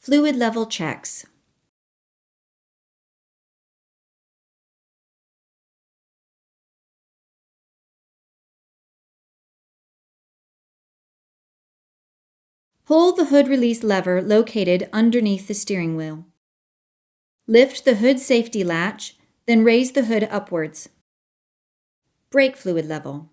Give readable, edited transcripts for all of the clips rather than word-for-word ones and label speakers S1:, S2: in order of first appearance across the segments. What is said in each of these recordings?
S1: Fluid level checks. Pull the hood release lever located underneath the steering wheel. Lift the hood safety latch, then raise the hood upwards. Brake fluid level.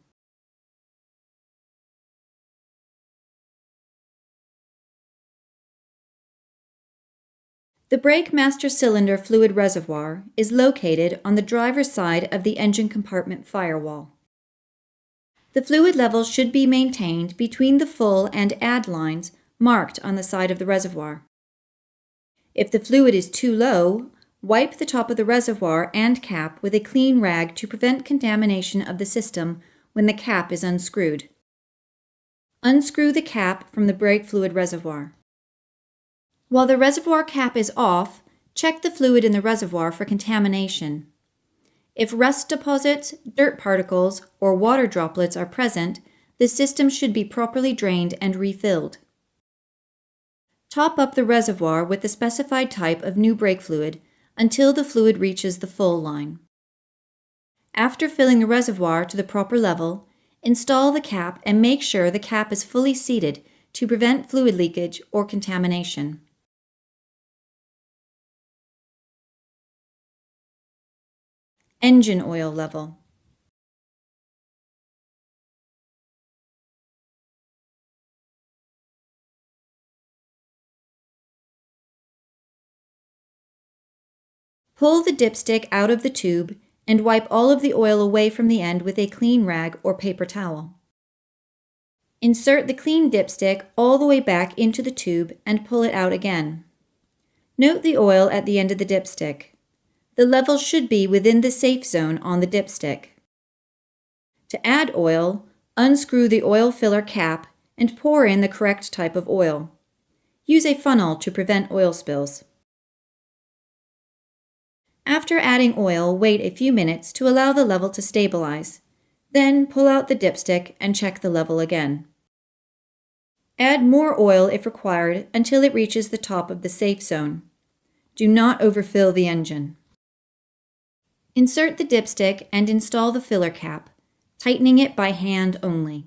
S1: The brake master cylinder fluid reservoir is located on the driver's side of the engine compartment firewall. The fluid level should be maintained between the full and add lines marked on the side of the reservoir. If the fluid is too low, wipe the top of the reservoir and cap with a clean rag to prevent contamination of the system when the cap is unscrewed. Unscrew the cap from the brake fluid reservoir. While the reservoir cap is off, check the fluid in the reservoir for contamination. If rust deposits, dirt particles, or water droplets are present, the system should be properly drained and refilled. Top up the reservoir with the specified type of new brake fluid until the fluid reaches the full line. After filling the reservoir to the proper level, install the cap and make sure the cap is fully seated to prevent fluid leakage or contamination. Engine oil level. Pull the dipstick out of the tube and wipe all of the oil away from the end with a clean rag or paper towel. Insert the clean dipstick all the way back into the tube and pull it out again. Note the oil at the end of the dipstick. The level should be within the safe zone on the dipstick. To add oil, unscrew the oil filler cap and pour in the correct type of oil. Use a funnel to prevent oil spills. After adding oil, wait a few minutes to allow the level to stabilize. Then pull out the dipstick and check the level again. Add more oil if required until it reaches the top of the safe zone. Do not overfill the engine. Insert the dipstick and install the filler cap, tightening it by hand only.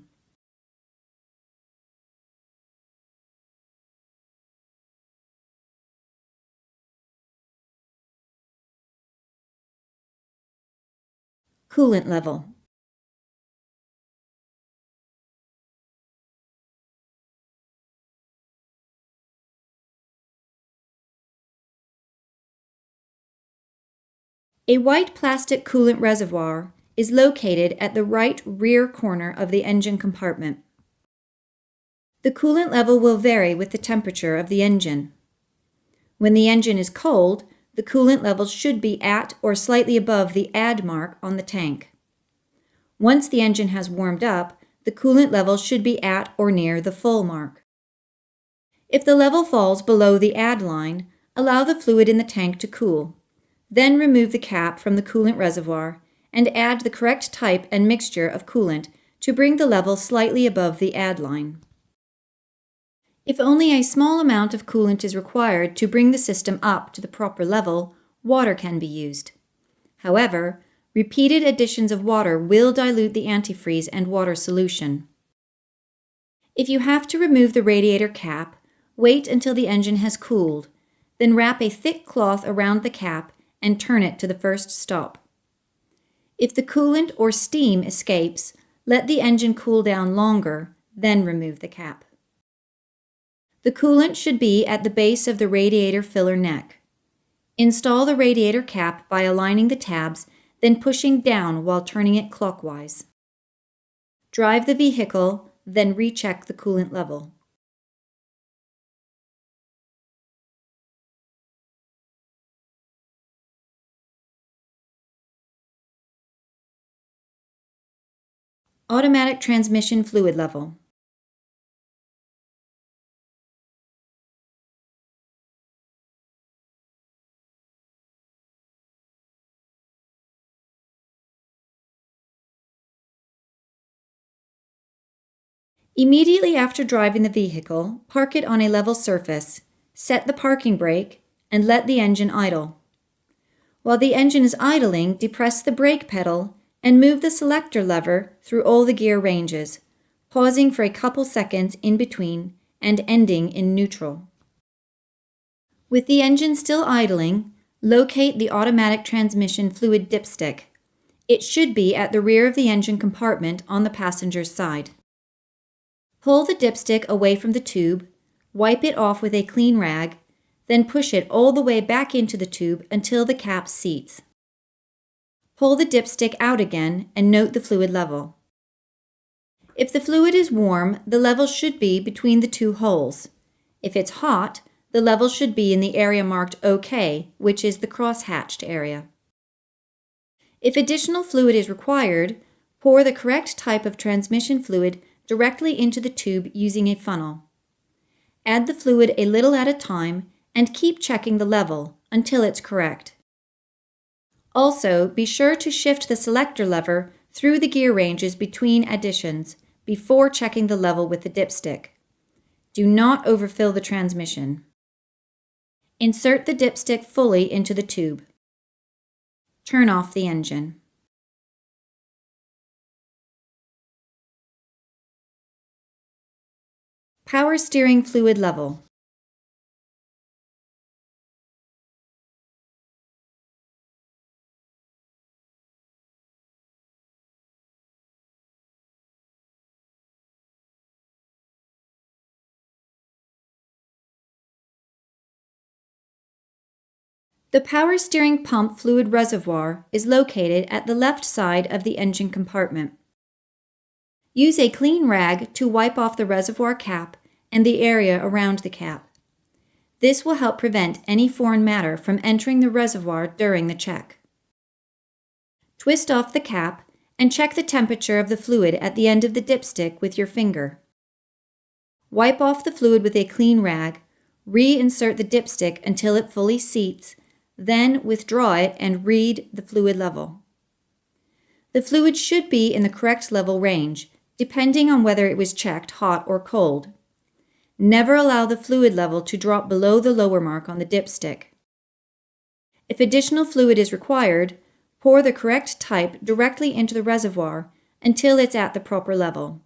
S1: Coolant level. A white plastic coolant reservoir is located at the right rear corner of the engine compartment. The coolant level will vary with the temperature of the engine. When the engine is cold, the coolant level should be at or slightly above the add mark on the tank. Once the engine has warmed up, the coolant level should be at or near the full mark. If the level falls below the add line, allow the fluid in the tank to cool. Then remove the cap from the coolant reservoir and add the correct type and mixture of coolant to bring the level slightly above the add line. If only a small amount of coolant is required to bring the system up to the proper level, water can be used. However, repeated additions of water will dilute the antifreeze and water solution. If you have to remove the radiator cap, wait until the engine has cooled, then wrap a thick cloth around the cap and turn it to the first stop. If the coolant or steam escapes, let the engine cool down longer, then remove the cap. The coolant should be at the base of the radiator filler neck. Install the radiator cap by aligning the tabs, then pushing down while turning it clockwise. Drive the vehicle, then recheck the coolant level. Automatic transmission fluid level. Immediately after driving the vehicle, park it on a level surface. set the parking brake, and let the engine idle. While the engine is idling, depress the brake pedal and move the selector lever through all the gear ranges, pausing for a couple seconds in between and ending in neutral. With the engine still idling, locate the automatic transmission fluid dipstick. It should be at the rear of the engine compartment on the passenger's side. Pull the dipstick away from the tube, wipe it off with a clean rag, then push it all the way back into the tube until the cap seats. Pull the dipstick out again and note the fluid level. If the fluid is warm, the level should be between the two holes. If it's hot, the level should be in the area marked OK, which is the cross-hatched area. If additional fluid is required, pour the correct type of transmission fluid directly into the tube using a funnel. Add the fluid a little at a time and keep checking the level until it's correct. Also, be sure to shift the selector lever through the gear ranges between additions before checking the level with the dipstick. Do not overfill the transmission. Insert the dipstick fully into the tube. Turn off the engine. Power steering fluid level. The power steering pump fluid reservoir is located at the left side of the engine compartment. Use a clean rag to wipe off the reservoir cap and the area around the cap. This will help prevent any foreign matter from entering the reservoir during the check. Twist off the cap and check the temperature of the fluid at the end of the dipstick with your finger. Wipe off the fluid with a clean rag, reinsert the dipstick until it fully seats, then withdraw it and read the fluid level. The fluid should be in the correct level range, depending on whether it was checked hot or cold. Never allow the fluid level to drop below the lower mark on the dipstick. If additional fluid is required, pour the correct type directly into the reservoir until it's at the proper level.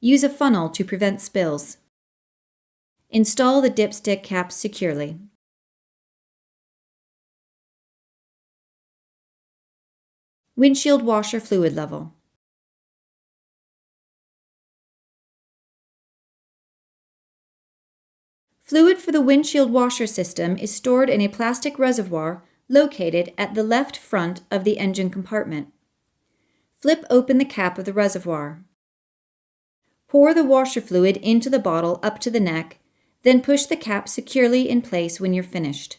S1: Use a funnel to prevent spills. Install the dipstick cap securely. Windshield washer fluid level. Fluid for the windshield washer system is stored in a plastic reservoir located at the left front of the engine compartment. Flip open the cap of the reservoir. Pour the washer fluid into the bottle up to the neck, then push the cap securely in place when you're finished.